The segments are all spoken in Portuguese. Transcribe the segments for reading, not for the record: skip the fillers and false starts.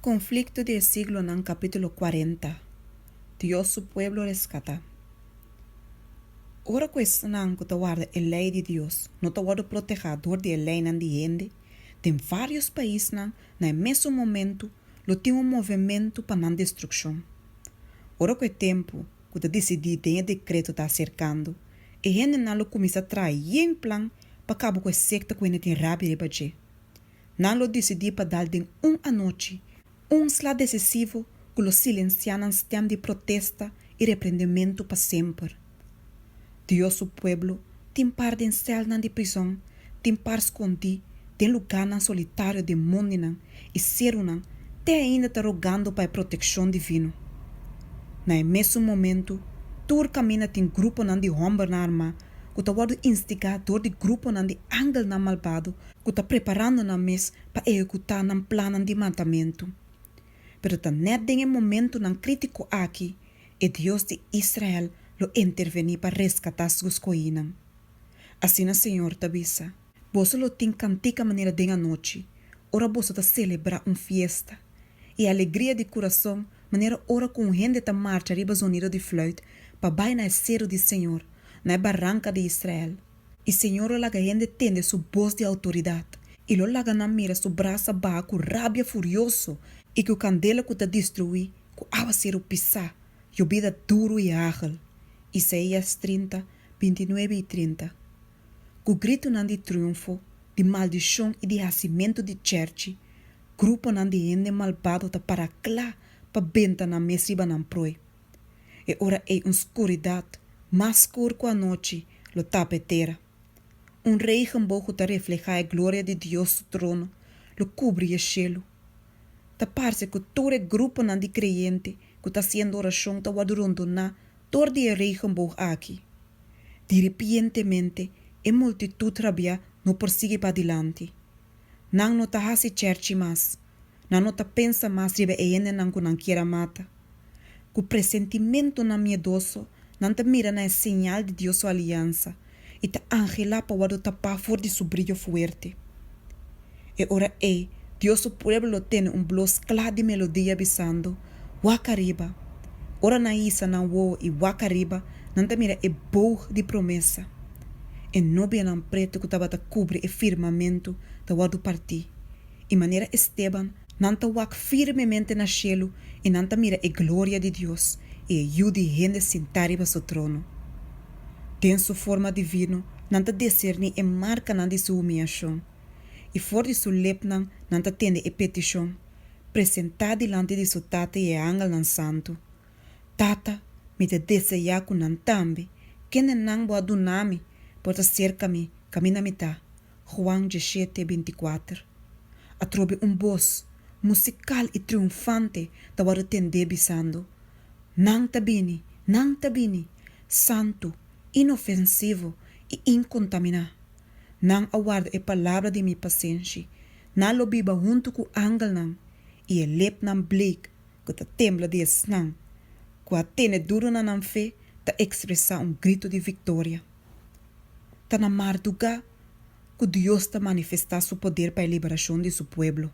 Conflicto del siglo en capítulo 40. Dios su pueblo rescata. Ora cuestionan que te guarda a lei de Dios, no te guarda proteger de lei nan de gente. Tem vários países na mesmo momento, lo tem movimento para nan destruição. Ora que tempo que te decidi tem decreto tá cercando, e gente não lo começa a trair em plan para cabo com secta que ainda tem rabia de bater. Não lo decidi para dar de anoite, slá decisivo que lo silencianan stem de protesta e repreendimento para sempre. Dios su pueblo tem par de cel nan de prisão, tem par escondi, tem lugar nan solitário de mundo nan e ser nan, te ainda tá rogando para proteção divino. Na mesmo momento, tur camina tem grupo nan de homem na arma, que tá wado instigador de grupo nan de angel nan malvado, que tá preparando na mes para executar nan plano de matamento. Pero tá net em momento nan crítico aqui, e Deus de Israel lo interveni para rescatar seus coinan. Assim o Senhor te avisa, você lo tem cantica maneira de noite, ora você tá celebrar fiesta, e a alegria de coração, maneira ora com gente ta marcha riba sonido de flauta, para vai na cero de Senhor, na barranca de Israel. E Senhor la gente tende su voz de autoridade, e lo laga na mira su braça ba com rabia furioso, e que o candela que te destruí, que ava ser o pisar, e o vida duro e ágil. Isaías 30, 29 e 30. Com o grito nan de triunfo, de maldição e de racimento de church, grupo nan de gente malvado ta para clá, pa benta na mesiba nan proi. E ora é escuridade, mais escuro que a noite, lo tapetera. Rei gembogo ta refleja a glória de Deus su trono, lo cubre o cielo. Ta parece que todo o grupo nan de creyente que está haciendo oração ta wadurando na todo de regenboog aqui. De repentemente, a multitud rabia no persigue para adiante. Nang no ta hasi church mas, nang no ta pensa mas ribe e ene nang ku nang quiera mata. Cu presentimento na miedoso, nang ta mira na señal de Dios su aliança, e ta angela pa wado tapa for de su brillo fuerte. E ora Dios su pueblo tiene blos claro de melodia bisando, wakariba. Ora na isa na wo e wakariba, nanta mira boog de promessa. E nobia nan preto que tava ta cubre firmamento da wado parti. E maneira Esteban, nanta wak firmemente na cielo e nanta mira glória de Deus e ajude gente sentariba su trono. Tem su forma divino, nanta discerni e marca nan de su humilhação. E for de su lepnan, nanta tende petição, presentar dilante de su tata e angel nan santo. Tata, me te deseja com nan tambe, que nan boa do nome, porta cerca-me, camina me tá. Juan 17, 24. Atrobe voz musical e triunfante da wara tende bisando. Nang tabini, santo, inofensivo e incontaminado. Nang aguarda a palavra de mi paciência, na lo biba junto com angel nang, e lep nan bleek, que ta tembla de snang, que a tene duro na nan fé, ta expressa grito de vitória. Ta na marduga, que Deus ta manifestar su poder para a liberação de su pueblo.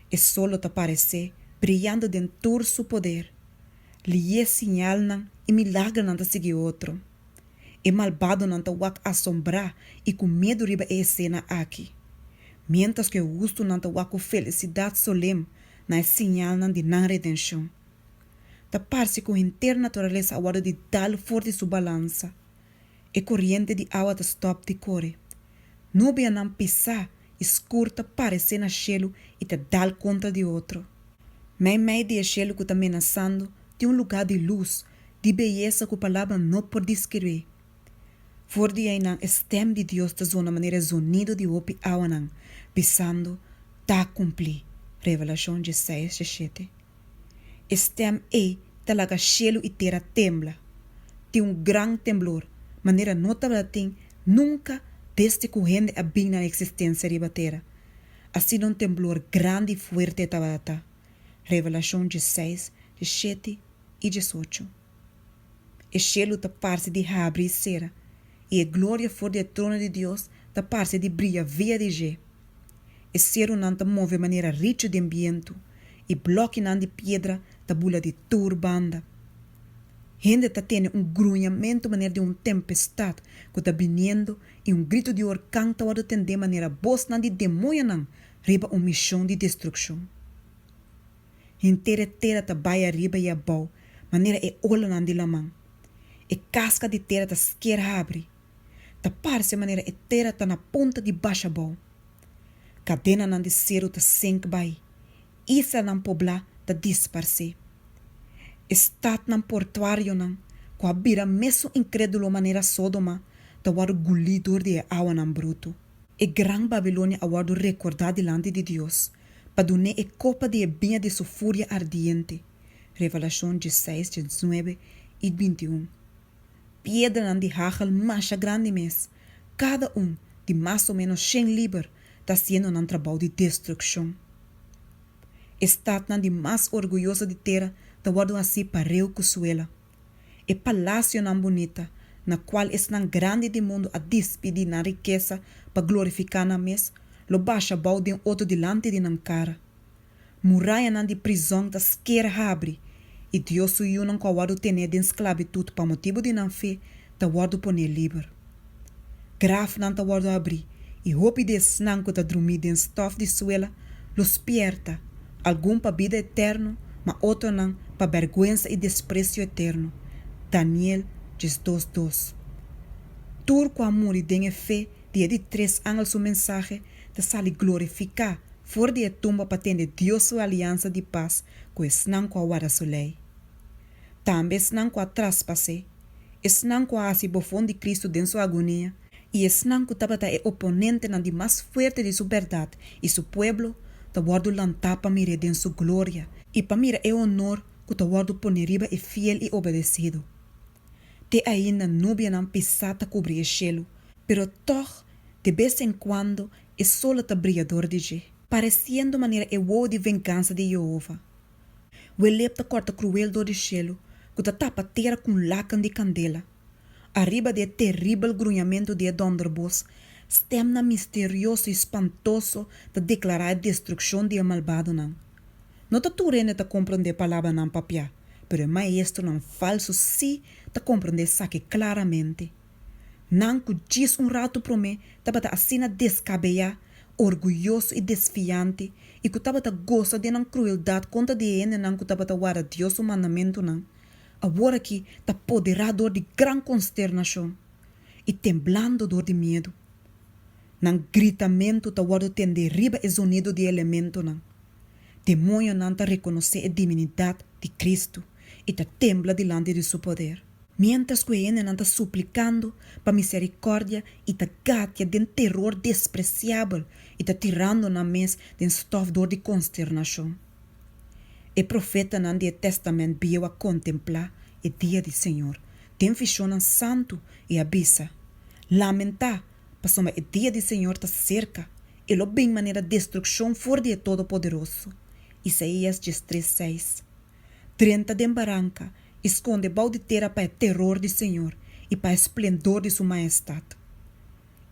E solo ta aparecer, brilhando dentro de su poder, lhe sinal nang, e milagre nang ta seguir outro. E malvado não tá wak assombrar e com medo riba a cena aqui. Mientras que o gusto não tá wak com felicidade solene na sinal de não redenção. Ta parece com a internaturaleza agora de tal forte su balança. E corrente de água ta stop de corre. Nubia não pisar, escurta parece na cielo e ta dal conta de outro. Meio de cielo que tá ameaçando de lugar de luz, de beleza que a palavra não pode descrever. For die een stem de Deus te zona maneira sonido de opi awanan, pisando, ta cumpli. Revelação 16, 17. Stem talaga cielo e terra tembla. Tem gran temblor, maneira notável tem nunca desde que o gente abin na existência riba terra. Assim temblor grande e fuerte tabata. Revelação 16, 17 e 18. O cielo ta parte de abre e cera. E a glória for do trono de Deus da parte de brilha via de G. E ser não te move de maneira rica de ambiente, e bloque nan de pedra da bula de turbanda. Gente está tendo grunhamento maneira de tempestade que está vindo e grito de orcão está tendo de maneira boa nan de demônio nan riba missão de destruição. Inteira terra está baia riba e abau maneira olho nan de lamang. Casca de terra está esquerda abre. Tá parece maneira terra está na ponta de baixa bau. Cadena nan de cero está sink bai. Isa nan pobla está disparse. Estado nan portuário nan, com a bira meso incrédulo maneira sodoma, da wado gulidor de awa nan bruto. Gran Babilônia a wado recordar delante de Deus, para donar copa de binha de sua fúria ardiente. Revelação 16, 19 e 21. Piedra nan de hagel macha grande mes, cada de mais ou menos 100 liber, está sendo nan trabalho de destruição. Estado nan de mais orgulhoso de terra, da wado assim pareu cusuela. Palácio nan bonita, na qual é nan grande de mundo a despedir na riqueza para glorificar na mes, lo baixa bau de outro delante de nan cara. Muralha nan de prisão da esquerda abre, e Deus suiu nan kwa wado tener de esclavitud pa motivo de nan fé, da wado poner liber. Graf nan ta wado abri, e hopi de snanco ta drumi de stof de suela, los pierta, algum pa vida eterno, ma outro nan pa vergüenza e desprecio eterno. Daniel 2:2. Turco amor e dengue fé, dia de 3 anos su mensagem, te sali glorificar, for de tumba para tender Deus sua aliança de paz, com esnan com a wara solei. Também esnan com a traspasse, esnan com a asi bofon de Cristo dentro sua agonia, e esnan com tabata é oponente nan de mais forte de sua verdade, e su pueblo, ta guardo lantapa mire dentro sua glória, e pa mira é honor, que ta guardo poneriba é fiel e obedecido. Te ainda nubia nan pisata cobrir o cielo, pero toch, de vez em quando, é solo ta brilhador de je, parecendo maneira é o de vingança de Jeová. O lepta corta cruel do de cielo, que ta tapa terra com lacan de candela. Arriba de terrível grunhamento de donderbos, stemna misterioso e espantoso ta declarar a destruição de malvado nan. Não ta turene ta compreender palavra nan papia, pero o maestro nan falso sim ta compreender saque claramente. Nan que diz rato para mim, tabata assina descabellar, orgulhoso e desfiante, e que tabata gosta de nan crueldade contra de ene nan que tabata guarda Deus o mandamento nan. Agora que ta poderador de gran consternação, e temblando dor de medo. Nan gritamento ta guarda tende riba e sonido de elemento nan. Demônio nan ta reconhecer a divinidade de Cristo, e ta tembla delante de seu poder. Mientras que ele anda suplicando para misericórdia e ta gatia de terror despreciável e ta tirando na mesa de estofdor de consternação. O profeta no Antigo Testamento viu a contemplar o dia do Senhor, tem vision santo e avisa. Lamentar, passou o dia do Senhor está cerca, e lo bem maneira destruição for de Todo-Poderoso. Isaías 3:6. 30 de barranca, esconde balde terra para o terror do Senhor e para o esplendor de sua majestade.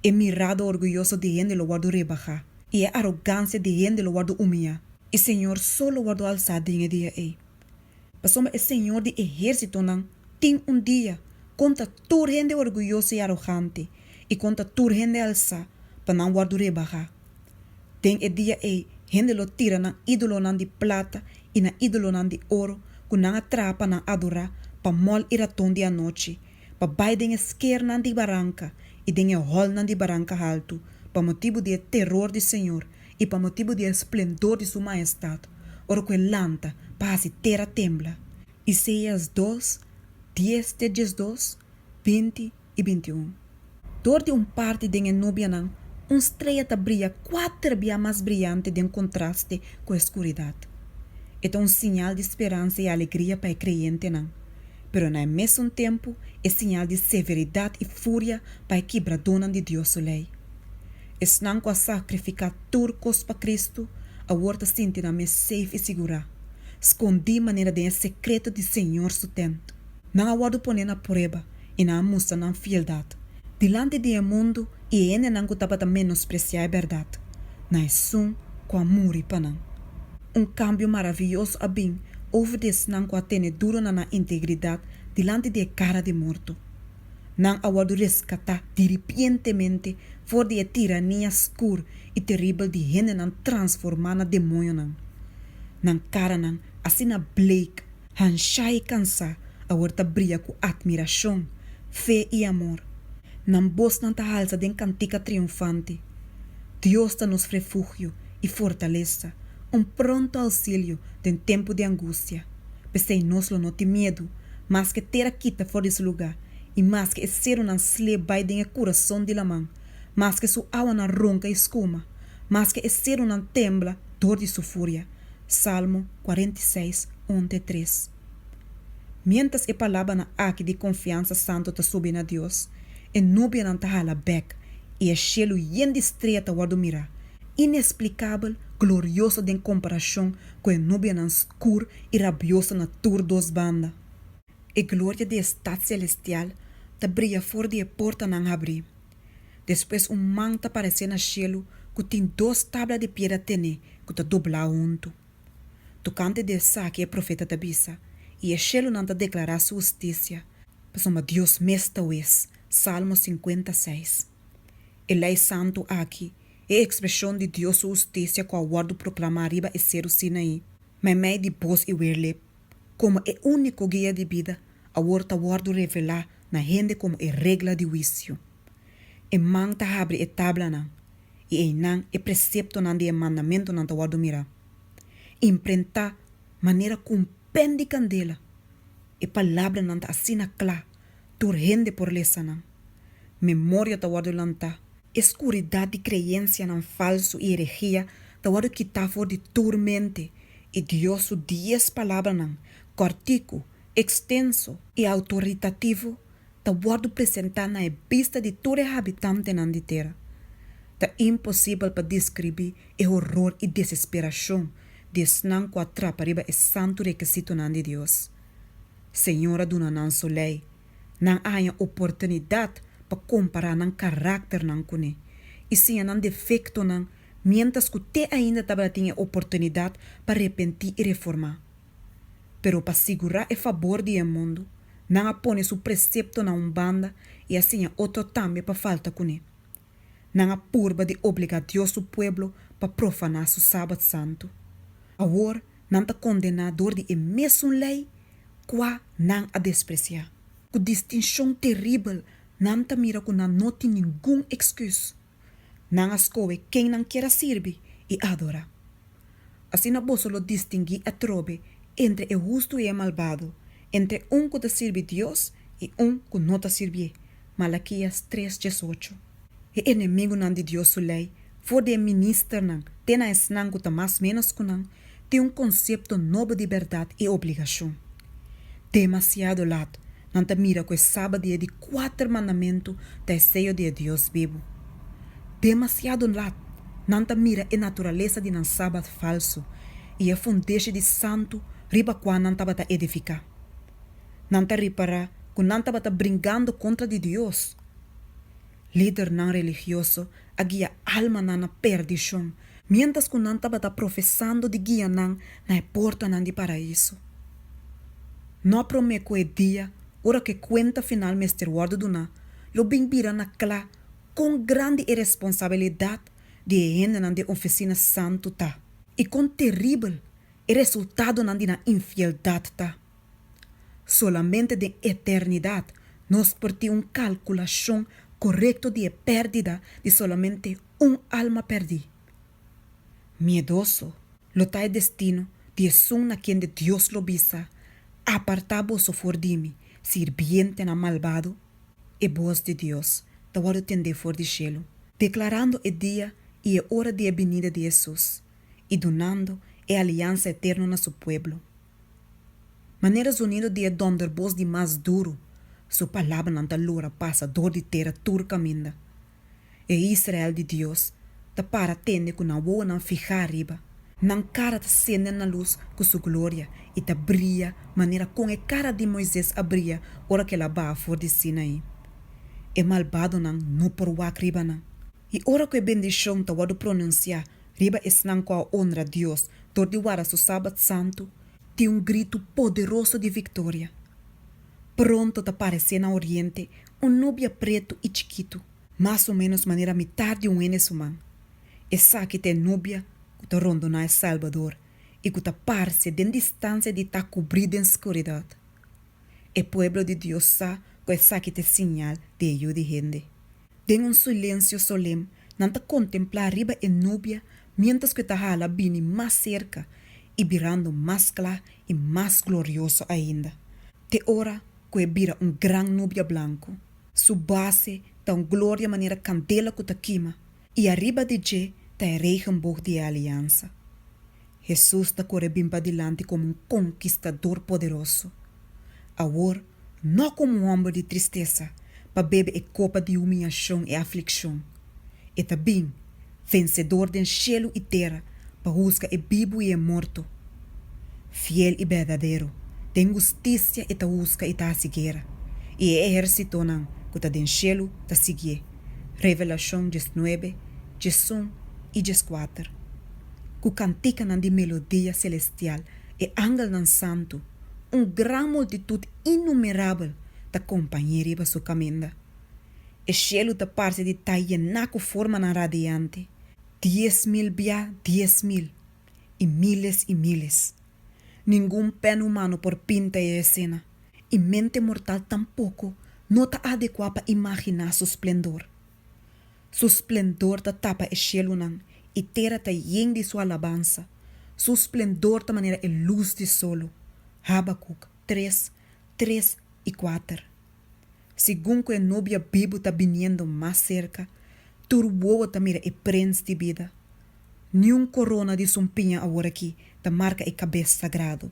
É mirado orgulhoso de gente lo guardo rebajar, e a arrogância de gente lo guardo humilhar. E Senhor solo guardo alçado em dia aí. Passou o Senhor de exército não tem dia contra toda gente orgulhosa e arrogante e contra toda gente alça para não guardo rebajar. Tem o dia aí, gente lo tira na ídolo não de plata e na ídolo não de ouro, que não atrapa na adorar para mol iraton de a noite, para bai den esquer não de barranca e den hol não de barranca alto, para motivo de terror do Senhor e para motivo de esplendor de sua majestade, ora que lanta, para se terra tembla. Isaías 2, 10, 12, 20 e 21. Dor de parte de nubia não, estrela ta brilha 4 vezes mais brilhante de contraste com a escuridade. É sinal de esperança e alegria para o crente não, pero ao mesmo tempo é sinal de severidade e fúria para a quebradona de Deus sua lei. Não com a sacrificar turcos para Cristo, a horta sentir na safe e segura. Escondi maneira de secreto de Senhor sustento. Não aguardo poner na prova e não mostra na fieldade. Delante do mundo e ele não gostava de menospreciar a verdade. Não é som com amor e panão. cambio maravilhoso a bem, over desnang kwa tene duro na integridade delante de cara de morto. Não awado rescatar diripientemente for de tirania escura e terrível de gente não transformar na demônio não. Nan cara não, assim na Blake, han chai cansa, a horta brilha com admiração, fé e amor. Nan bos não ta halsa den cantica triunfante. Deus ta nos refúgio e fortaleza, pronto auxílio den tempo de angústia. Pensei nos lo não tem medo, mas que ter quita fora desse lugar, e mais que ser um slebai den coração de la mão, mas que sua aua na ronca e escuma, mas que ser um tembla dor de sua fúria. Salmo 46, 1-3. Mientras a palavra na aqui de confiança santo ta subindo a Deus, e nubia não ta hala back, e a cielo yen estreita guardo mira, inexplicável, glorioso em comparação com a nubia não escura e rabiosa na tur dos banda. A glória de estado celestial ta brilha fora de a porta não abrir. Depois man ta aparece na cielo que tem 2 tablas de pedra tene que ta dobla junto. Tocante de saque é profeta da bisa, e a cielo não ta declarar sua justiça, pois Deus mesta es, Salmo 56. A lei santo aqui é a expressão de Deus sua justiça com a guardo proclamar riba e ser o Sinaí, mas meio de pos e werlep, como é único guia de vida, a horta guardo revelar na gente como é regra de juízo. E man ta abre e tabla não, e e não é precepto não de mandamento não ta guardo mira. Imprentar maneira com pen de candela, e palavra não ta assina clá, turrende por lesa não. Memória ta guardo lanta, escuridade de crença não falso e herejia ta guardo quitar for de turmente, e Deus su 10 palavras não, cortico, extenso e autoritativo, ta guardo apresentar na vista de todo habitante nan de terra. Ta impossível para descrever o horror e desesperação de snang com atrapa riba é santo requisito nan de Deus. Senhora do nan solei, nan há oportunidade para comparar nan caráter nan cune, e sim nan defecto nan, mientras que te ainda tava tinha oportunidade para arrepentir e reformar. Pero para segurar o favor do mundo, não apone su precepto na umbanda e assim outro também para falta com ele. Não apurba de obrigar Deus o pueblo para profanar su sábado santo. Agora, não está condenador de mesmo lei, qua não a despreciar. Com distinção terrível, não está mira com não tem nenhum excuse. Não escolhe quem não quer servir e adorar. Assim não posso distinguir a trobe entre o justo e o malvado, entre que te sirve Deus e que não te sirve. Malaquias 3:18. O inimigo não de Deus lei, for de ministro não, tem a esnan que mais menos que não, tem conceito novo de verdade e obrigação. Demasiado lado, não te mira que o sábado é de 4 mandamentos da seio de Deus vivo. Demasiado lado, não te mira a natureza de um sábado falso e a fundeixa de santo riba quando não estava a edificar. Não te reparar que não estava brincando contra de Deus. Líder não religioso a guia alma na perdição, mientras que não estava professando de guia na porta de paraíso. Não prometo o dia, ora que conta final Mr. Ward do na, lo bem vira na clá com grande irresponsabilidade de ainda na de oficina santo tá, e com terrível e resultado na de na infialdade tá. Solamente de eternidade nos porti calculação correto de pérdida de solamente alma perdi. Miedoso, lo tai destino de na quien de Dios lo visa, apartabo so for de mim, sirviente na malvado, e voz de Deus, tawado tende for de cielo, declarando o dia e a hora de venida de Jesus, e donando a aliança eterna na su pueblo. Maneiras unido de donde voz de mais duro, su palavra não lura passa dor de terra turca minda. E Israel de Deus, ta para tende que não vou não ficar arriba, não cara ta acende na luz com sua glória e ta brilha maneira com a cara de Moisés abria ora que ela vai for de Sinaí. E malvado não por wak riba não. E ora que a bendição ta wado pronunciar riba es não com a honra Deus Door de guarda su sábado santo, de grito poderoso de vitória. Pronto te aparecer na oriente nubia preto e chiquito, mais ou menos maneira metade de venezuelano. Essa que tem nubia que te rondo na El Salvador e que te parece de distância de estar cobrido em escuridão. O pueblo de Deus sabe que essa que te sinal de ajuda de gente. Den silêncio solene, não te contemplar arriba em nubia, mientras que te jala bini mais cerca e virando mais claro e mais glorioso ainda. Te ora que vira gran nubia blanco. Su base ta glória maneira candela que te queima e arriba de je ta regenboog de aliança. Jesus ta corre bem para delante como conquistador poderoso. Agora, não como homem de tristeza, para beber a copa de humilhação e aflição. E também, vencedor de cielo e terra, para buscar o vivo e o morto. Fiel e verdadeiro, tem justiça e ta busca e ta seguir. E o exército não, que ta den cielo ta seguir. Revelação 19, 1 e 4. Que cantica de melodia celestial e ángel nan santo, gran multitud inumerável ta companheira su caminda. O cielo ta parte de ta llena com forma na radiante. 10.000 via 10.000 e miles. Ningún pen humano por pinta a escena, e mente mortal tampouco não ta adequa para imaginar su esplendor. Su esplendor ta tapa o cielo nan, e terra ta yen de sua alabança. Su esplendor ta maneira a luz de solo. Habacuc 3, 3 e 4. Segundo que a nubia vivo está viniendo mais cerca, turbo ta mira e prens de vida. Nenhum corona de sumpinha agora aqui ta marca e cabeça sagrado,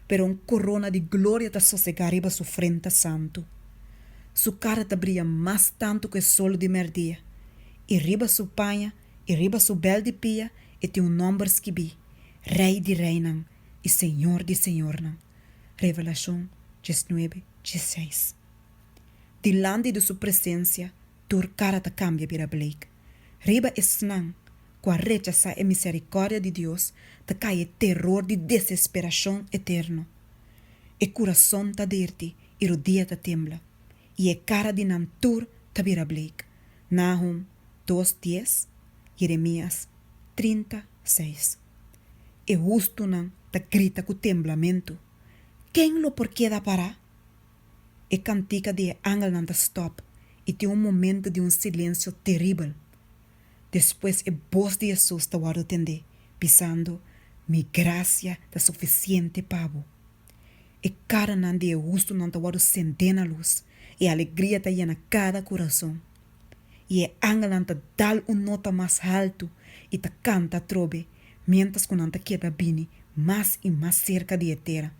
pero corona de glória ta sossegar riba su frente santo. Su cara ta brilha mais tanto que o sol de merdia, e riba su panha, e riba su bel de pia, e tem nome escribi, Rei de Reinan e Senhor de Senhornan. Revelação 19, 16. Dilante de sua presença, tua cara ta cambia para bleek. Riba esnan, com a rechaça e misericórdia de Deus, ta cai terror de desesperação eterno. E coração ta dirti, e o dia ta tembla. E a cara de nantur ta vira bleek. Nahum 2:10, Jeremias 36. E justo nan ta grita com temblamento. Quem lo por queda parar? E cantica de ángel não stop e tem momento de silêncio terrível. Depois a voz de Jesus está a atender, pisando, mi graça é suficiente para. E cara não de justo não está a acender a luz e a alegria está llena cada coração. E o ángel não dá nota mais alto e te canta trove, mientras que não queda bem mais e mais cerca de terra.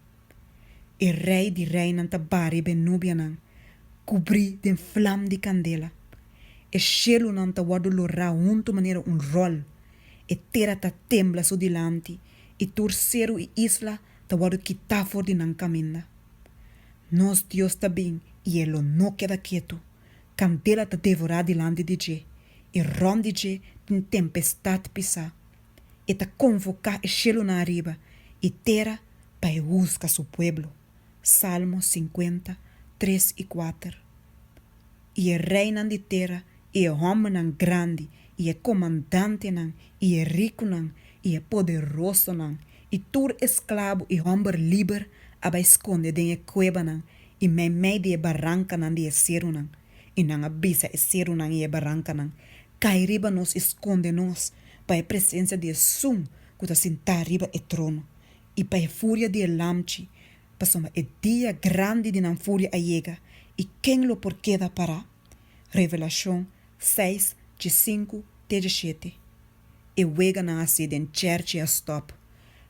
E rei de rei não te bari ben nubia não, cobri de flam de candela. E cielo não te guardo lorra junto maneira rol. E terra te tembla so dilante, e torcero e isla te guardo quitar for de nan caminda. Nos Deus está bem, e ele não queda quieto. Candela te devorar dilante de je, e ron de je tem tempestade pisar. E te convocar e cielo na arriba, e terra para buscar su pueblo. Salmo 50, 3 e 4. E o rei nan de terra, e o homem nan grande, e o comandante nan, e o rico nan, e o poderoso nan, e tur esclavo e homem livre, aba esconde den e cueva nan, e meio de barranca nan de cero nan, e nan abisa e cero nan e barranca nan, cai riba nos esconde nos, para a presença de sum, que ta sentar riba e trono, e para a fúria de lamchi, para o dia grande de nan fúria a llega, e quem lo por queda para? Revelação 6, de 5, de 7. E wega na assim den church a stop.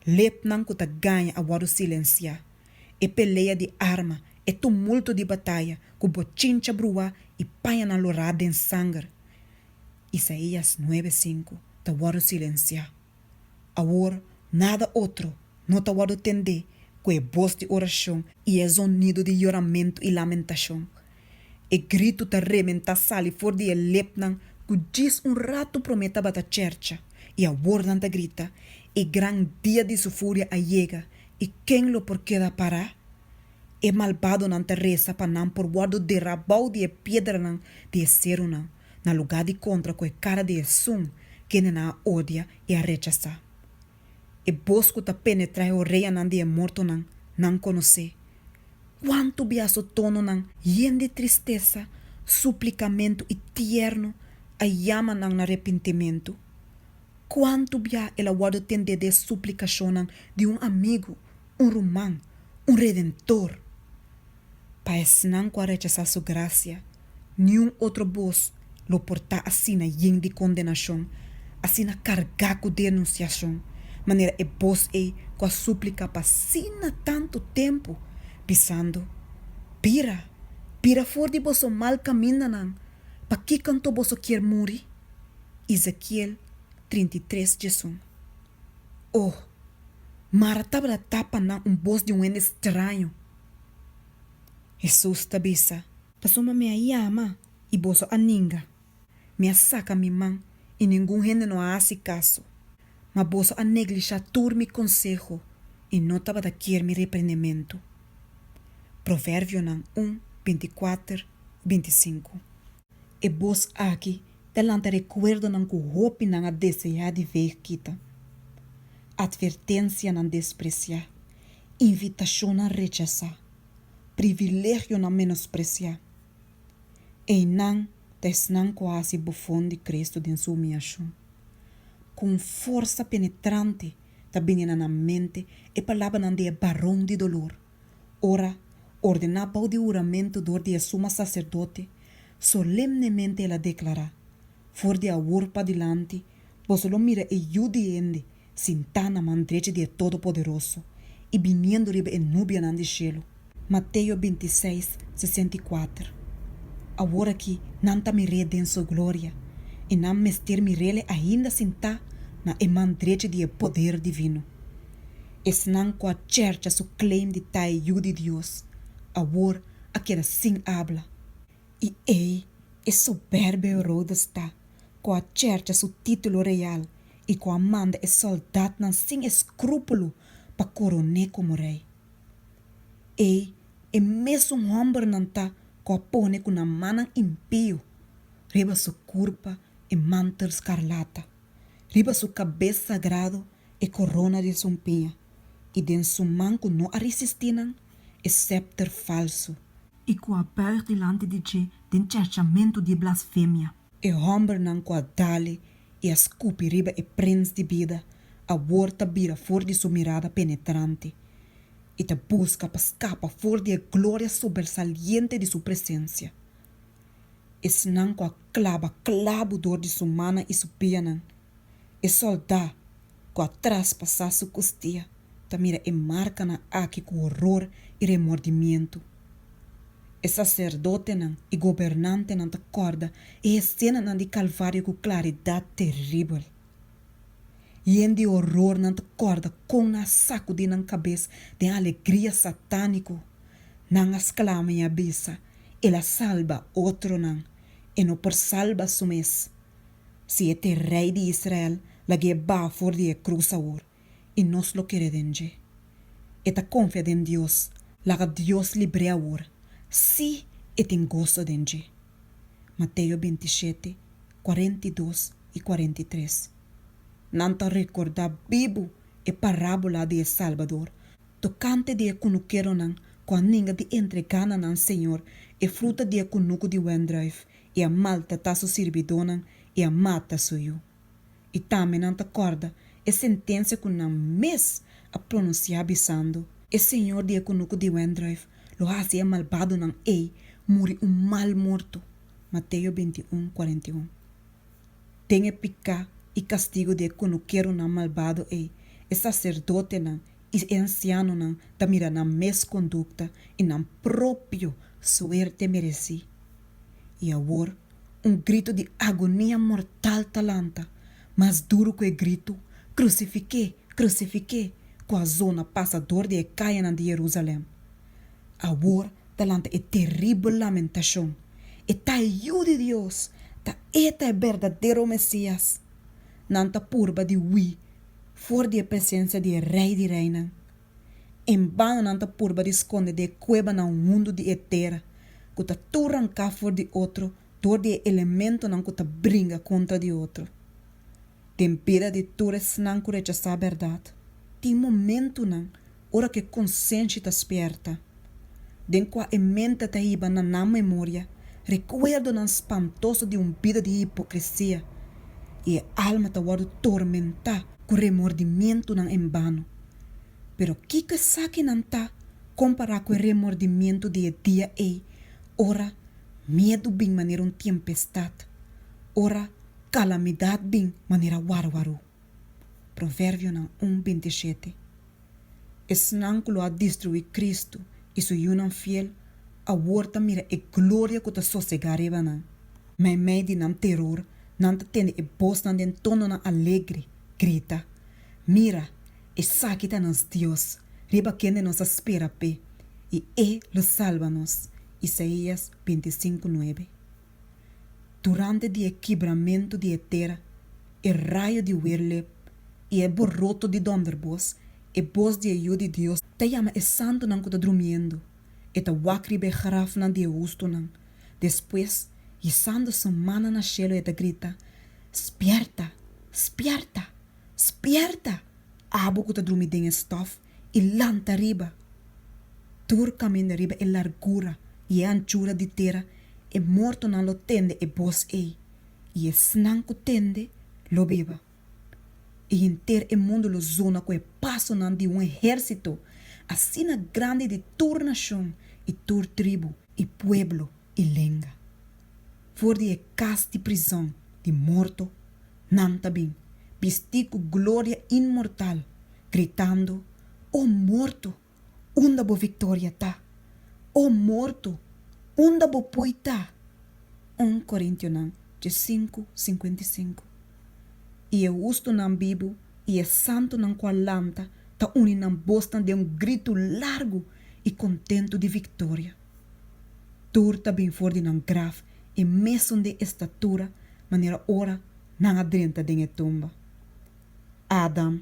Lep nan que ta ganha a wado silenciar. E peleia de arma, e tumulto de batalha, que bochincha brua e panha na lorada em sangue. Isaías 9:5, ta wado silenciar. Agora, nada outro, não ta wado tender, que é voz de oração e é sonido de choramento e lamentação. E grito ta rementa sali for de lepnan, que diz rato prometa bata chercha, e a bordan ta grita, El gran día de su furia llega, y ¿quién lo por queda parar? El malvado nan te reza pa nan por guardo derrabau de piedra nan de cero nan, na lugar de contra com cara de sum, que na odia e a rechaça. E bosco ta penetra o rei nan de morto nan conoce. Quanto biaso tono nan, yen de tristeza, suplicamento e tierno, a llama nan arrependimento. Quanto bia ela guardo tende de suplicação de amigo, román, redentor. Paes nan qua rechazar su gracia, nenhum outro voz lo porta assim na yen de condenação, assim na carga com denunciação, maneira e voz com a súplica passina tanto tempo, pisando, pira for de vosso mal caminho nan, pa que canto vosso quer morrer? Ezequiel 33:1. Oh, Mara tabra tapa nan voz de estranho. Jesus tabisa, pasoma me ama e boso aninga. Me saca mi man e nenhum gente não hace caso. Ma boso a neglijar mi consejo e não taba da quer mi repreendimento. Provérbio nan 1:24-25. E bos aqui, delante recuerdo nan ku hopi nan a desejar de ver kita. Advertência nan despreciar. Invitação nan rechazar. Privilégio nan menospreciar. E nan desnan quase bufão de Cristo de sua humilhação. Com força penetrante, também na mente e palavra nan de barão de dolor. Ora, ordenava o de juramento dor de suma sacerdote, solemnemente ela declara, for de awor pa dilante, vos lo mira e judiende, sintana mandreche de Todo-Poderoso, e viniendo riba en nubia nan de cielo. Mateus 26:64. Agora que nanta mire den sua glória, e não mester mirele ainda sinta na emandreche de poder divino. Es não com a cerca su claim de tai de Deus, agora a queda sem habla. E é soberbio roda está, com a cerca su título real, e com a manda é soldado nan sem escrúpulo pa coroné como rei. É mesmo homem não tá com a pone com a mana impio, riba su curpa e manto escarlata, riba su cabeça sagrado e corona de sumpinha, e den su manco não a resistinan, e scepter falso, e com a buig delante de je den cercamento de blasfêmia, e homem não com a dale e a escupe riba e prens de vida, a volta vira for de sua mirada penetrante, e te busca para escapar for de glória sobresaliente de sua presença. Es não com a clavo dor de sua mana e sua piana, e soldado com a traspassar sua costia, te mira e marca na aqui com horror e remordimento. E sacerdote nan e governante nan te corda e escena nan de calvário com claridade terrível. E em de horror nan te corda com na saco de nan cabeça de alegria satânico. Nan exclama e abisa, ela salva outro nan, e não por salva sumes. Se este rei de Israel, la que va for de cruz ahora, e nos lo quiere denge. Eta confia en Dios, la que Dios libre ahora. Sí, e tem gozo denge. Mateus 27:42-43. Nanta recordar vivo e parábola de Salvador, tocante de cunuquero nan, quando ninga de entregana nan Senhor, e fruta de cunuco de wendrive, e a malta tasso servidona, e a mata suyo. E também nanta corda, e sentença com nan mes a pronunciar bisando, e Senhor de cunuco de wendrive, lo hace malvado nan muri mal morto. Mateus 21:41. Tenha picar e castigo de cunuquero nan malvado e sacerdote nan e anciano nan da mira nan mes conducta e nan próprio suerte mereci. E agora, grito de agonia mortal talanta, mas duro que grito, crucifiquei, com a zona passador de caia nan de Jerusalém. Agora, talante é terrível lamentação. E ta ajude Deus, ta eta é verdadeiro Messias. Nanta purba de Voor die presença de Rei de Reina. Em vano não te purba de esconde de cueva na mundo de etera. Que te turranca for de outro, door de elemento não que te brinca contra de outro. Tempera de tures não que rechaçar a verdade. Tem momento não, hora que consciência te esperta. Den qua a mente te iba na memória, recuerdo não espantoso de vida de hipocrisia. E a alma te guarda tormentar com remordimento não em vano. Pero que saque não tá comparar com o remordimento de dia e ora medo bem maneira tempestade, ora calamidade bem maneira waru. Provérbio não 1:27. Esnanculo a destruir Cristo e su yunan fiel a worta mira e glória que te sossegareva não. Mas meio de não terror, não te tende e bos não den tono na alegre, grita. Mira, e saquita nos Deus, riba quem nos espera pe, e lo salva-nos. Isaías 25:9. Durante o quebramento de etera, e raio de Werlep, e o borroto de Donderbos, e voz de ajuda de Deus, te chama e santo não que te dormindo, e te wakribe graf não de justo não. Depois, e santo semana na cielo e te grita, spierta, spierta, spierta. Abo que te dormi den stof, e lanta riba. Tur caminho riba e largura, e anchura de terra, e morto não lo tende e bos e snanco tende lo biba. E inteiro o mundo lo zona com o passo não de exército, assim na grande de tur nação, e tur tribo, e pueblo, e lenga. For de casa de prisão, de morto, não tá bem, vestido glória imortal, gritando, oh morto, onde bo vitória tá? Oh morto, onde bo puita? 1 Coríntios 5:55. E é justo não bibo, e é santo não qual lanta, ta uni não bosta de grito largo e contento de vitória. Turta bem for de não grave, e mesmo de estatura, maneira ora, não adrenta de tumba. Adam,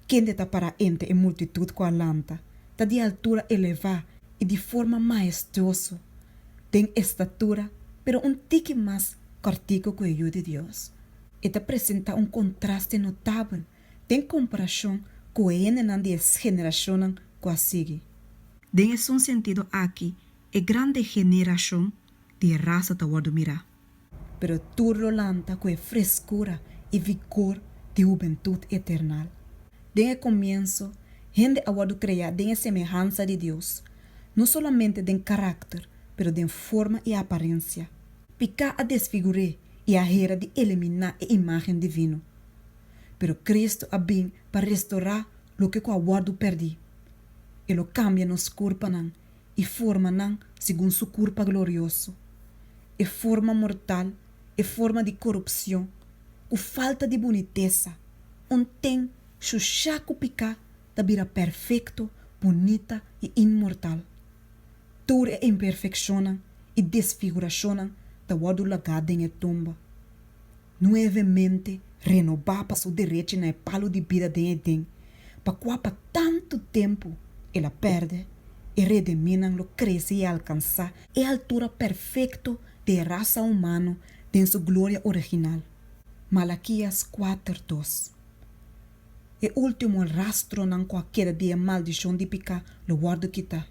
quem de para entre a multitud qual lanta, ta de altura elevada e de forma majestuosa, tem estatura, pero tique mais cortico com a ajuda de Deus. E te apresenta contraste notável, tem comparação com a de geração que a sigue. Den esse sentido aqui, é grande geração de raça te guardo mirar. Pero turlo lanta com a frescura e vigor de juventude eternal. Den el comienzo, gente aguardo crear den a semejanza de Deus, não solamente den carácter, pero den forma e aparência. Picar a desfigurar e a era de eliminar a imagem divina. Pero Cristo a bem para restaurar lo que o aguardo perdi. Ele cambia nos corpo nan e forma nan segundo su corpo glorioso. E forma mortal, e forma de corrupção, o falta de boniteza, tem chuchaco picar da vira perfeito, bonita e imortal. Toda a imperfeição e desfiguração da guardo lagada em a tumba. Nuevamente renovar para seu direito na palo de vida de Edem, para qual para tanto tempo ela perde e rediminan lo cresce e alcançar a altura perfeita de raça humana em sua glória original. Malaquias 4:2. E último rastro não qualquer dia maldição de picar lo guardo quita.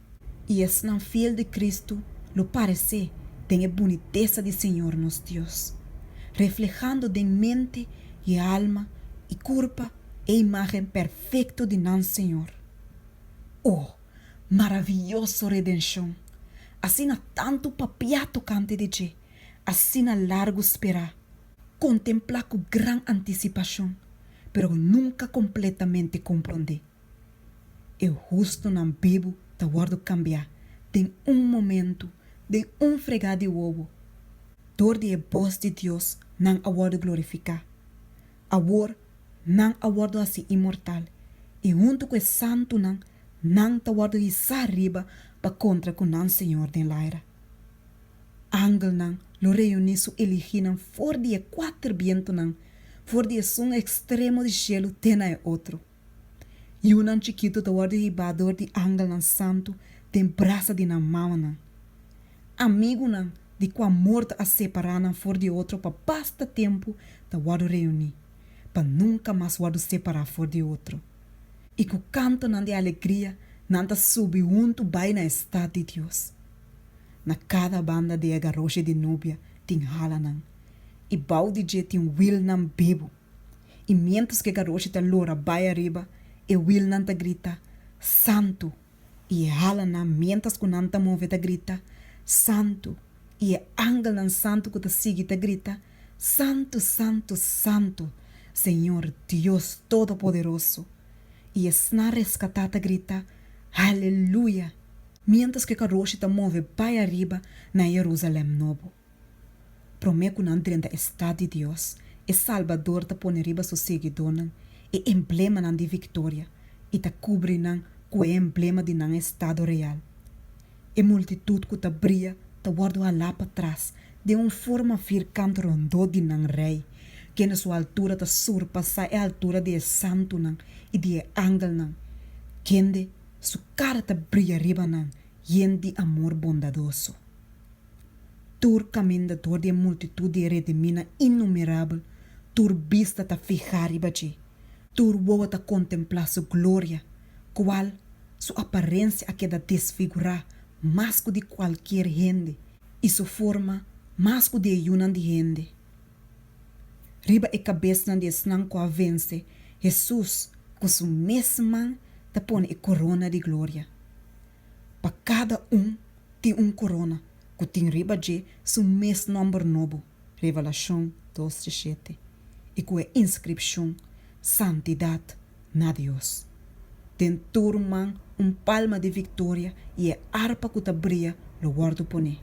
E es não fiel de Cristo lo parece tem a boniteza de Senhor nos Deus, reflejando de mente e alma e corpo a imagem perfeita de nosso Senhor. Oh, maravilhoso redenção! Assim há tanto papiato cante de je, assim há largo esperar, contemplar com grande antecipação, pero nunca completamente compreender. E justo não vivo da guardo cambiar, tem momento, de fregar de ovo. Dor de voz de Deus não aguardo glorificar. Agora não aguardo assim imortal, e junto com o santo não aguardo isso arriba para contra com o Senhor de Laira. Ángel não lo reuni su eliginan fora de 4 viento for de um extremo de gelo tena é outro. E um chiquito te word ribador de angel nan santo, tem braça de na mão nan. Amigo nan, de com a morte a separar nan for de outro, pa basta tempo te word reunir, pa nunca mais word separar for de outro. E com canto nan de alegria, nan ta subi junto vai na estado de Deus. Na cada banda de agarroche de núbia, tem hala nan. E balde de tem will nan bebo. E mientras que garoche ta lora vai arriba, e will nan ta grita, santo. E hala nan mientras que nan ta move ta grita, santo. E angel nan santo que ta sigue ta grita, santo, santo, santo, Senhor Deus Todo-Poderoso. E esna rescatata grita, aleluia. Mientras que garoche ta move vai arriba na Jerusalém novo. Prometo nan drenta estado de Deus, e Salvador ta pone riba su seguidor e emblema nan de vitória, e ta cubre nan com o emblema de nan estado real. E multitud que ta brilha, ta guarda lá para trás, de forma fircante rondô de nan rei, que na sua altura ta surpassa a altura de santo nan e de angel nan, que su cara ta brilha riba nan, yen de amor bondadoso. Tur caminha door de multitud de redimina inumerável, tur vista ta fijar riba je, tur voa ta contemplar su glória, qual su aparência a queda desfigurar mais que de qualquer gente, e su forma mais que de uma de gente. Riba e cabeça de esnan com a vence, Jesus, com su mesma ta pone e corona de glória. Pa cada tem corona, que tem riba de su mes número novo, Revelação 2:7, e com a inscrição Santidade na Deus. Tem turman palma de vitória e a harpa que ta brilha lo guardo pone.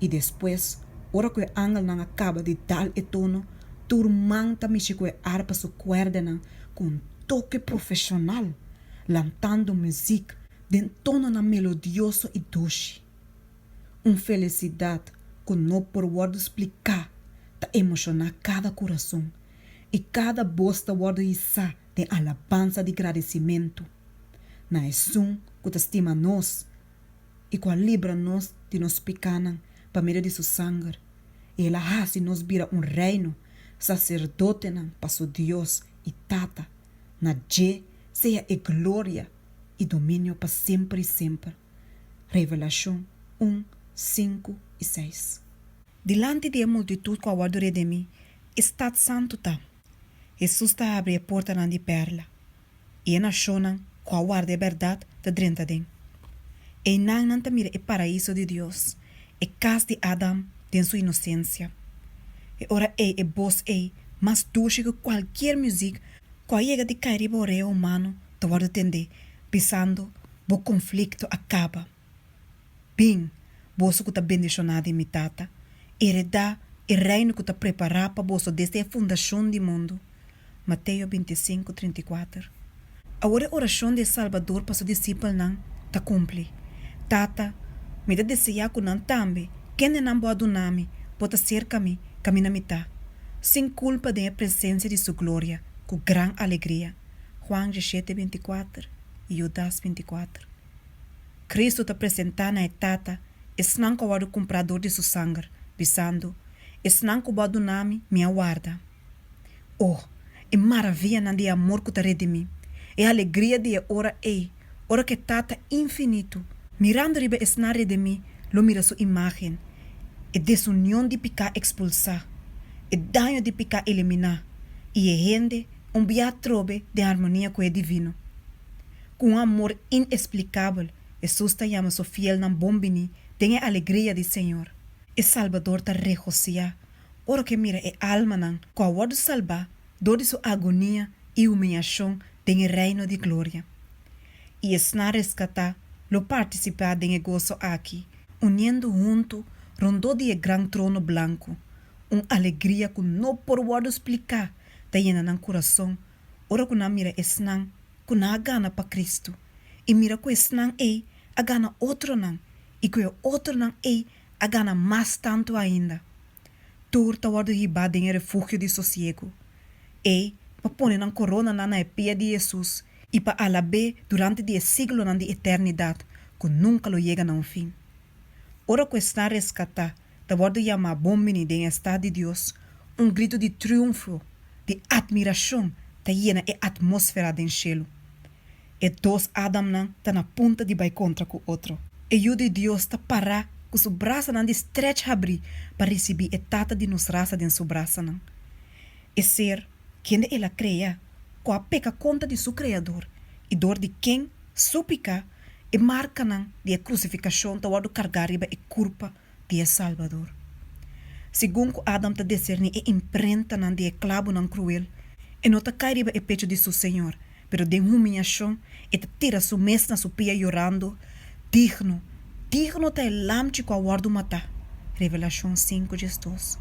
E depois, ora que o angel não acaba de dar e tono, turman ta mexe com a harpa su cuerda nan com toque profissional, lantando música de tono na melodioso e doce. Felicidade que não por word explicar, ta emocionar cada coração, e cada voz ta word isa de alabanza de agradecimento. Na som que ta estima nós, e que libra nós de nos pecanan, para meio de su sangue, e ela hace nos vira reino, sacerdote nan, para su Deus e tata, na je seja e glória e domínio para sempre e sempre. Revelação 1:5 e 6. Delante de a multitud que aguarda de mim, está santo tá. Jesus tá abre a porta nan de perla. E na chonan que aguarda a verdade da drenta den. E nan ta mira o paraíso de Deus, e casa de Adam tem sua inocência. E ora e voz mais doce que qualquer música que chega de cair o rei humano, te guarda tender, pensando, o conflito acaba. Bem, você que está bendicionado em minha tata, heredar o reino que está preparado para você desde a fundação do mundo. Mateus 25:34. Agora a oração de Salvador para seu discípulo não está cumpre. Tata, me dá desejar que não também, quem não pode donar-me, pode cercar-me, caminhar me tá, sem culpa da presença de sua glória, com grande alegria. Juan 17:24 e Judas 24. Cristo está apresentando a tata, es não que o comprador de seu sangue, dizendo, es não que o donami me aguarda. Oh, é maravilha na de amor que está redimir, é a alegria de ora que tata infinito, mirando riba es na redimir, lo mira sua imagem, e desunião de picar expulsar, e daño de picar eliminar, e é gente via trobe de harmonia com o divino. Com amor inexplicável, Jesus te chama so fiel na bombini, tem a alegria do Senhor. E Salvador te regocija, ora que mira e alma nan, com a word salvar, dor de sua agonia e humilhação, tem o reino de glória. E es na rescatar, lo participar de gozo aqui, unindo junto, rondou de gran trono branco, alegria que não por word explicar, te llena nan coração, ora que na mira es nan, que na gana para Cristo, e mira que es nan a gana outro nan, e que o outro nan a gana mais tanto ainda. Turta word hibada em refúgio de sossego, E pa pone nan corona na e pia de Jesus e pa alabe durante de siglo nan de eternidade, que nunca lo llega a fim. Ora que está rescatar, da bordo chama bombini de estado de Deus, grito de triunfo, de admiração, ta llena a atmosfera den cielo. E dois Adam nan ta na punta de bai contra com outro. E o de Deus ta para com su braça nan de stretch abrir para receber a tata de nos raça den su braça nan. E ser quem ela cria, com a peca conta de su criador, e dor de quem supica e marca nan de a crucificação ta wado cargar riba e culpa de Salvador. Segundo Adam ta discerne e imprenta nan de clavo nan cruel, e não ta cai riba e pecho de su Senhor, pero de humilhação e ta tira su mes na su pia llorando, digno ta e lamchi com a wardo mata. Revelação 5:2.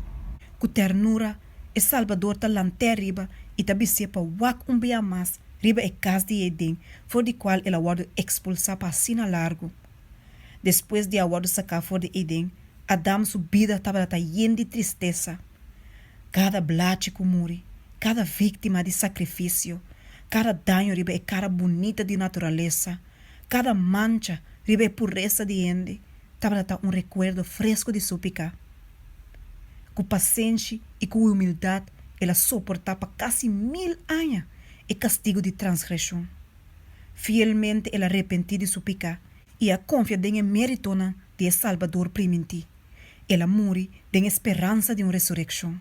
Com ternura, e Salvador ta lanter riba e ta bisepa wak bia mas riba e cas de Eden, for de qual ela wardo expulsa pa sina largo. Depois de a wardo sacar for de Eden, Adam su vida tava ta yen de tristeza. Cada blate que muri, cada vítima de sacrifício, cada daño riba e cara bonita de natureza, cada mancha riba e pureza de ende, tava ta recuerdo fresco de su pecado. Com paciência e com humildade, ela suportava quase 1000 anos o castigo de transgressão. Fielmente, ela arrepentiu de seu pecado e a confia em mérito de Salvador primiti. Ela morre em esperança de uma ressurreição.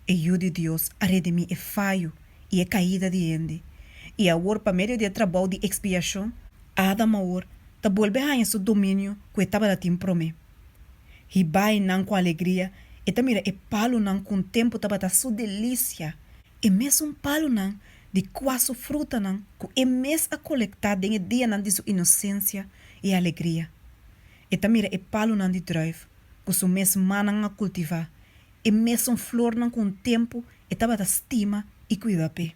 E eu de Deus a redimir é falho e é caída de ende. E agora, por meio do trabalho de expiação, Adam agora está volvendo a seu domínio que estava da tempo promê. E vai não com alegria. E também é palo não com tempo tava da sua delícia. E mesmo palo não de quase fruta não que é mesmo a coletar em dia não de sua inocência e alegria. E também é palo não de drive que sua mesmo mana a cultivar. E mesmo flor não com tempo e tava da estima e cuida pé.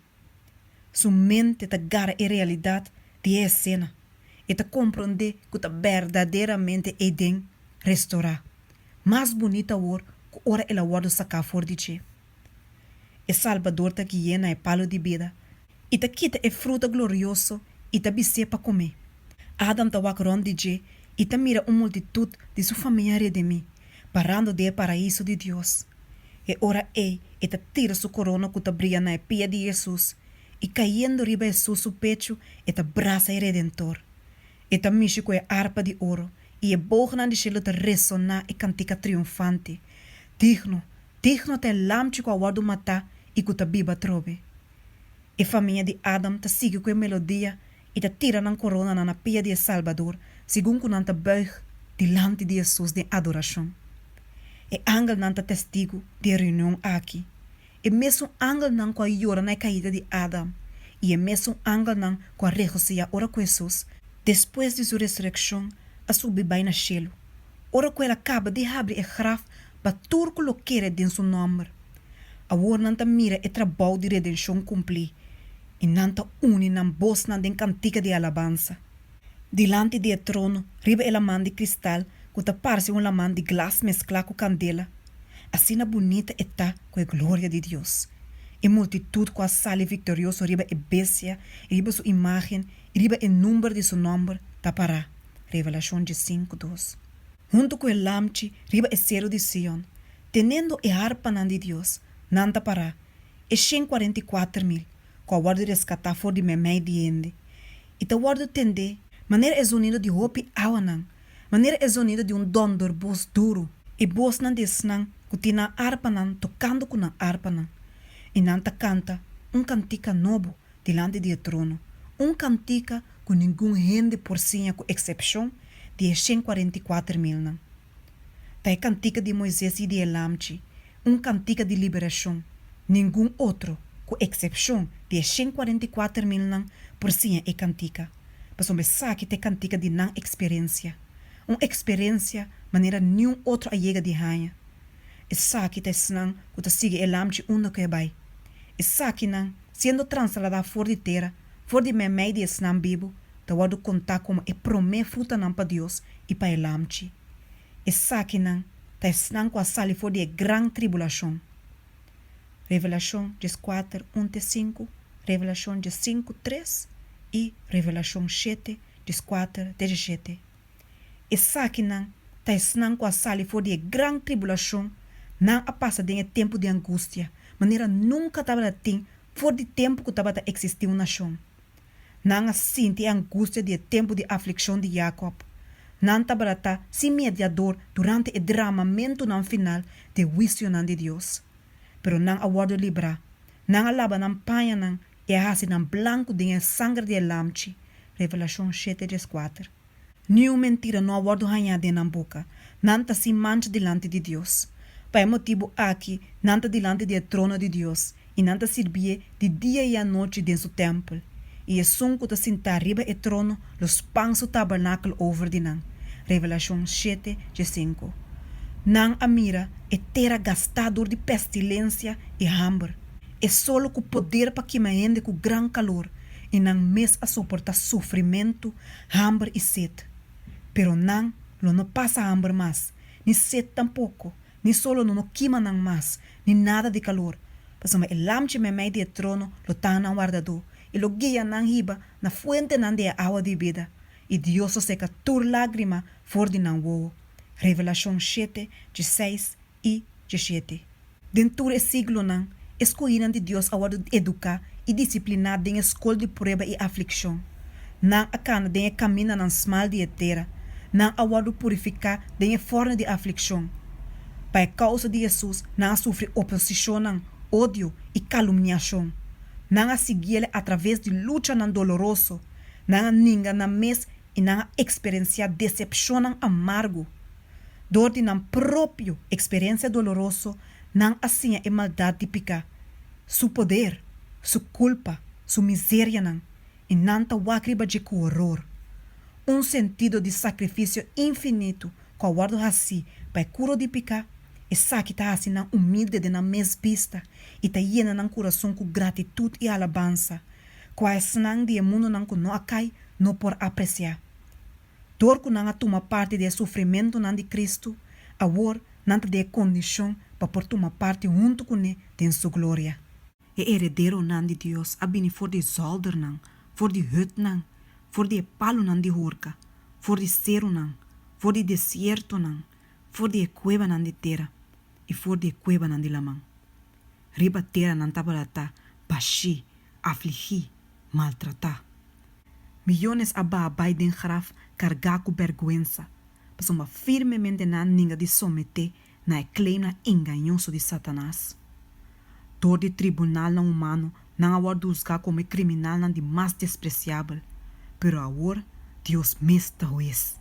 Sua mente tá gara a realidade de a cena e tá compreender que tá verdadeiramente Eden restaurar. Mais bonita ora ela guarda sacar for de che. E Salvador ta guiena e palo de vida. E ta quita e fruta glorioso e ta bise pa comer. Adam ta wak de je e ta mira multitud de sua família de mim, parando de paraíso de Deus. E ora e ta tira su corona que ta brilha na pia de Jesus e caindo riba Jesus su pecho e ta braça e redentor. E ta mishi com a harpa de ouro e bogna de cielo ta ressonar e cantica triunfante. Digno te lamchi com a wardo mata e com a biba trobe. E família de Adam ta sigue com a melodia e ta tira na corona na pia de Salvador, segundo que não ta buig delante de Jesus de adoração. E angel não ta testigo de reunião aqui. E mesmo angel não com a llora na caída de Adam. E mesmo angel não com a regocija ora com Jesus, depois de sua ressurreição, a subir bem na cielo. Ora que ela acaba de abrir o graf para tudo lo queira de seu nome. Agora não mira o trabalho de redenção cumprir e não une na voz na den cantica de alabança. Delante do trono, riba ela mão de cristal, que ta parece uma mão de glas mesclada com candela. Assim na bonita está com a glória de Deus. E multitud com a sala vitorioso riba e bestia, riba sua imagem, riba o número de seu nome, ta para. Revelação de 5:2. Junto com o lamchi, riba o cero de Sion, tendo a harpa de Deus, nanta para, e 144.000, com a guarda rescatar for de memei de ende. E ta guarda tende, maneira é sonido de hopi awanan, maneira é sonido de dondor bos duro, e bos nan desnan, que tina harpa tocando com a harpa e nanta canta, cantica novo, delante do trono, cantica com nenhum gente por cima, com exceção de 144.000. Ta cantica de Moisés e de Elamchi, cantica de liberação, nenhum outro, com exceção de 144.000 por cima é cantica. Mas o saque te cantica de não experiência, experiência maneira nenhum outro chega de rainha. E saque te snang que te sigue Elamchi que vai. E saque não, sendo transladada fora de terra, fora de memei de snang bibo, te wado contar como e promê fruta não para Deus e para Elamchi. E saque não, te snang com a sali fora de grande tribulação. Revelação 4, 1-5, Revelação 5, 3 e Revelação 7, 4, 17. E saque não, tá esnang com a sali for de grande tribulação, não a passa de tempo de angústia, maneira nunca estava tem for de tempo que estava existir uma nação. Não a sente a angústia de tempo de aflição de Jacob. Não estava se mediador durante o dramamento no final de juízo de Deus. Pero não a word libra, não a lava não panha não e a hasi não blanco de sangue de lamchi. Revelação 7, 4. Nenhuma mentira não a word hanha de na boca, não ta se mancha delante de Deus. Pai motivo aqui, não ta delante do trono de Deus e não ta servir de dia e a noite dentro do templo. E é som que ta sentar riba e trono, los pans o tabernáculo over de nan. Revelação 7, 5. Não a mira é terra gastador de pestilência e hambre. É solo com poder para que me ende com gran calor e não mes a suportar sofrimento, hambre e sede. Pero não, lo não passa hambre mais, nem sede tampouco, nem solo não queima não mais, nem nada de calor. Pasama el lamche me meio de trono, lo tá na guardador, e lo guia não riba, na fuente não de água de vida, e Deus seca tur lágrima for de não woe. Revelação 7, 6 e 7. Dentro desse siglo não, escolheram de Deus a educar e disciplinar em escola de prova e aflição. Não a cana de caminho na smal de terra, não a purificar de forma de aflição. Para causa de Jesus, não sofre oposição, ódio e caluniação. Não a seguir através de luta não doloroso, não a ninguém na mês e não a experienciar decepção amargo. Dor de não próprio experiência doloroso, não assim é maldade típica. Su poder, su culpa, su miséria não, e não ta wakriba de horror. Sentido de sacrifício infinito, com a guarda assim, para cura de picar, e saque ta assim não humilde de na vista, e ta llena não coração com gratitude e alabança, com a senang de mundo não não acai, não por apreciar. Dor que não toma parte do sofrimento não de Cristo, agora não de condição para por tomar parte junto com ele em sua glória. E herdeiro não de Deus, abini for de zolder não, for de hut não, for de palo não de horca, for de cero não, for de deserto não, for de cueva não de terra, e for de cueva não de lamang. Riba terra não tabarata, baixi, afligir, maltratar. Milhões abai den graf cargar com vergüenza, mas uma firmemente na ninga de someter na claim enganoso de Satanás. Dor de tribunal não humano não agora buscar como criminal não de mais despreciável, pero agora Deus mesta juiz.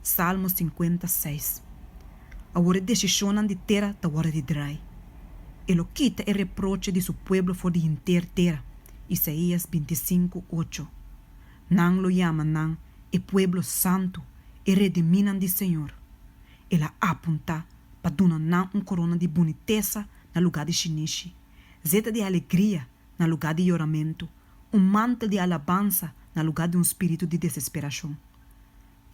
Salmo 56. Agora decisão não de terra da hora de drai. Ele quita e reproche de seu pueblo for de inteira terra. Isaías 25, 8. Não lo llama não e pueblo santo e rediminan de Senhor. Ela apunta para donar não corona de boniteza no lugar de chinichi, zeta de alegria no lugar de choramento, manto de alabança no lugar de espírito de desesperação.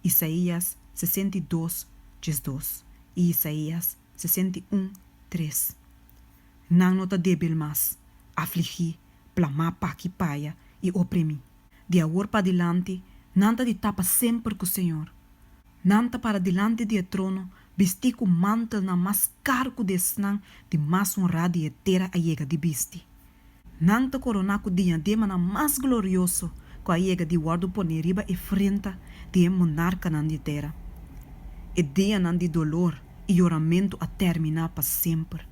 Isaías 62, 2 e Isaías 61, 3. Não nota débil mais, afligir, plamar paqui paia e oprimir. De agora para diante, nanta de tapa sempre com o Senhor. Nanta para diante do trono, vestir com mantel na mais cargo de snang, de mais honrado e terra a yega de bisti. Nanta coronar com diadema na mais glorioso, com a yega de guardo poner riba e frente de monarca na de terra. E dia nan de dolor e oramento a terminar para sempre.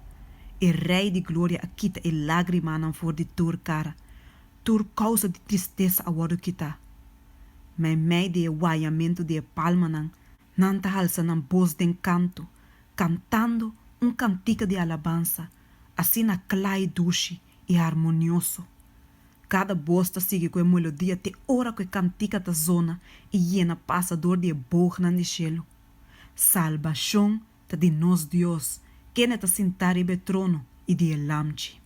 E rei de glória a quita e lágrima nan for de tur cara, tur causa de tristeza a wado kita. Mas mei de guaiamento de palma nan ta halsa nan voz de encanto, cantando cantica de alabança, assim na clay dulce e harmonioso. Cada bosta sigue com a melodia te hora com a cantica da zona e llena passador de boog nan de cielo. Salvação ta de nós Deus, que neta sentar e trono e de lamchi.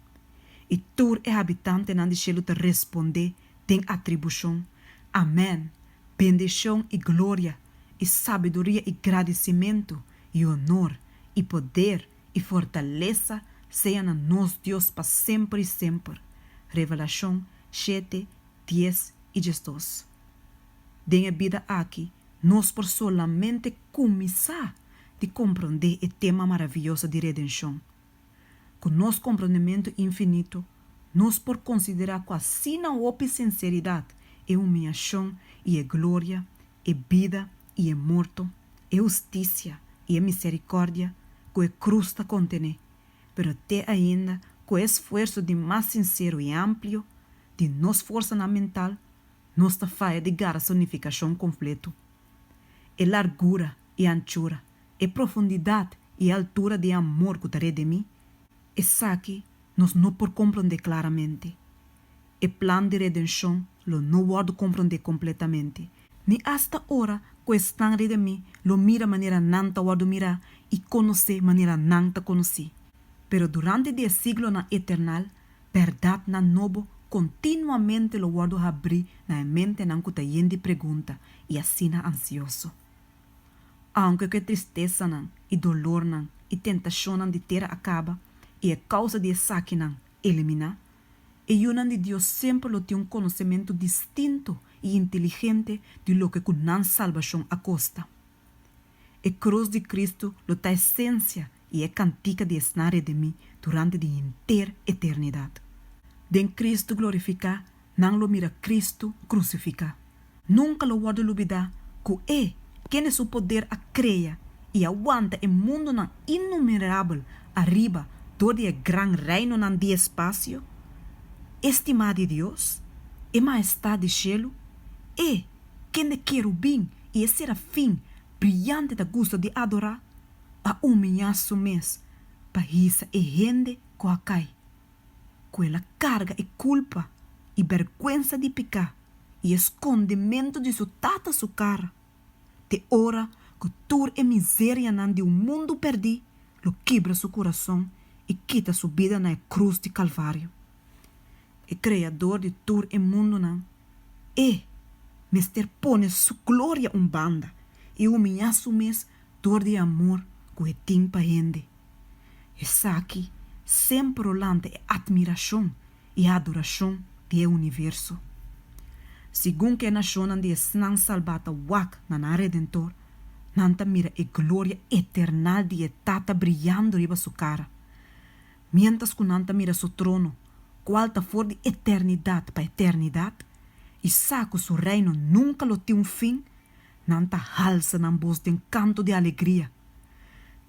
E tur é habitante nan de cielo te responder tem atribuição. Amém. Bendição e glória, e sabedoria e agradecimento, e honor, e poder, e fortaleza, seja na nós Deus para sempre e sempre. Revelação 7, 10 e 12. Denha vida aqui, nós por solamente começar de compreender o tema maravilhoso de redenção. Com nosso compreendimento infinito, nós por considerar com assim a sinceridade e humilhação e a glória, e vida e a morto, e justiça e a misericórdia que a cruz está contém, pero até ainda com esforço de mais sincero e amplo, de nossa força mental, nossa falha de gar a sonificação completo. E largura e anchura, e profundidade e altura de amor que te de mim, essa que nós não por compreender claramente. O plano de redenção lo não pode compreender completamente. Ni hasta hora que estão de mim, lo mira maneira nanta pode mirar e conhecer maneira nanta conhecer. Pero durante o siglo na eternal, verdade na novo continuamente lo guardo abrir na mente nan que te pergunta e assim ansioso. Aunque que tristeza nan, e dolor nan, e tentação nan de terra acaba, e a causa de saque nan elimina, e unan de Deus sempre lo tem conhecimento distinto e inteligente de lo que nan salvação acosta. A cruz de Cristo lo ta essência e é cantica de esnare de mim durante a inteira eternidade. Den Cristo glorificar, não lo mira Cristo crucificar. Nunca lo guardo olvidar que quem é o poder a creia e aguanta o mundo nan inumerável arriba todo o gran reino nan de espaço. Estimado de Deus, e majestade de cielo, quem de querubim e o serafim brilhante da gusto de adorar, a humilhar su mês, para risa e rende com a cai. Com ela carga e culpa e vergüenza de pecar e escondimento de sua tata sua cara. De hora que tur e miséria nan de mundo perdi, lo quebra seu coração e quita sua vida na cruz de Calvário. O Criador de tur e mundo nan, mister pone sua glória banda e humilhar su mês dor de amor que tem para rende. Essa aqui sempre rolante é admiração e adoração do universo. Segundo que a nação de esnan salvata wak na Redentor, nanta mira a glória eterna de tata brilhando riba sua cara. Mientras que nanta mira seu trono, qual ta for de eternidade para eternidade, e saco seu reino nunca lo tem fim, nanta halsa na voz de encanto de alegria.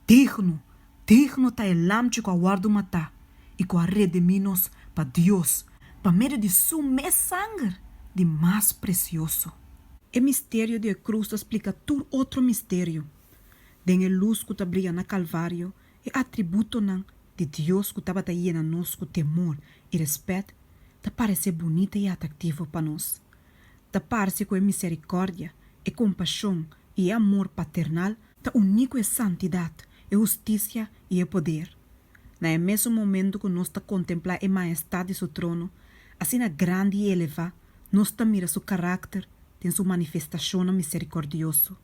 Digno ta el lamche com a guardo matar e com a rediminos para Deus, para meio de sua mes sangue de mais precioso. O mistério de cruz explica todo outro mistério. Den a luz que brilha na Calvário é atributo de Deus que estava aí na nós com temor e respeito, ta parece bonita e atrativo para nós. Ta parece com a misericórdia, e compaixão e amor paternal, ta único é santidade, é justiça e é poder. No mesmo momento que nós contemplar a majestade de seu trono, assim grande e elevada, nós mira seu caráter, tem sua manifestação misericordioso.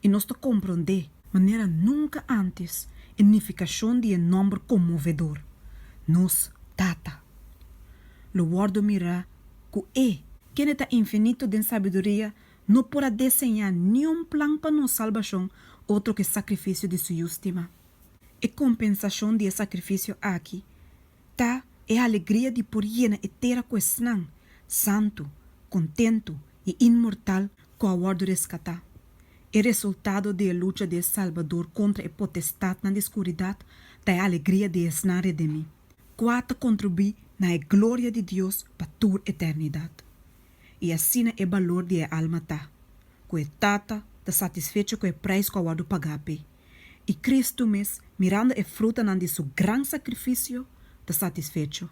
E nós compreender, maneira nunca antes, a unificação de um nome comovedor. Nós, Tata. Lo guardo mirar que quem é infinito de sabedoria, não pode desenhar nenhum plano para nossa salvação, outro que sacrifício de sua última. E compensação de sacrifício aqui, é a alegria de por llena eterna questão, santo, contento e imortal com a guarda rescatar. É resultado da luta de Salvador contra a potestade na escuridade, da alegria de esnar de mim. Quatro contribui na glória de Deus para toda eternidade. E assim é o valor de a alma tá. Que é tata, está satisfeito com o preço que o guardo pagape. E Cristo mesmo, mirando a fruta de seu grande sacrifício, está satisfeito.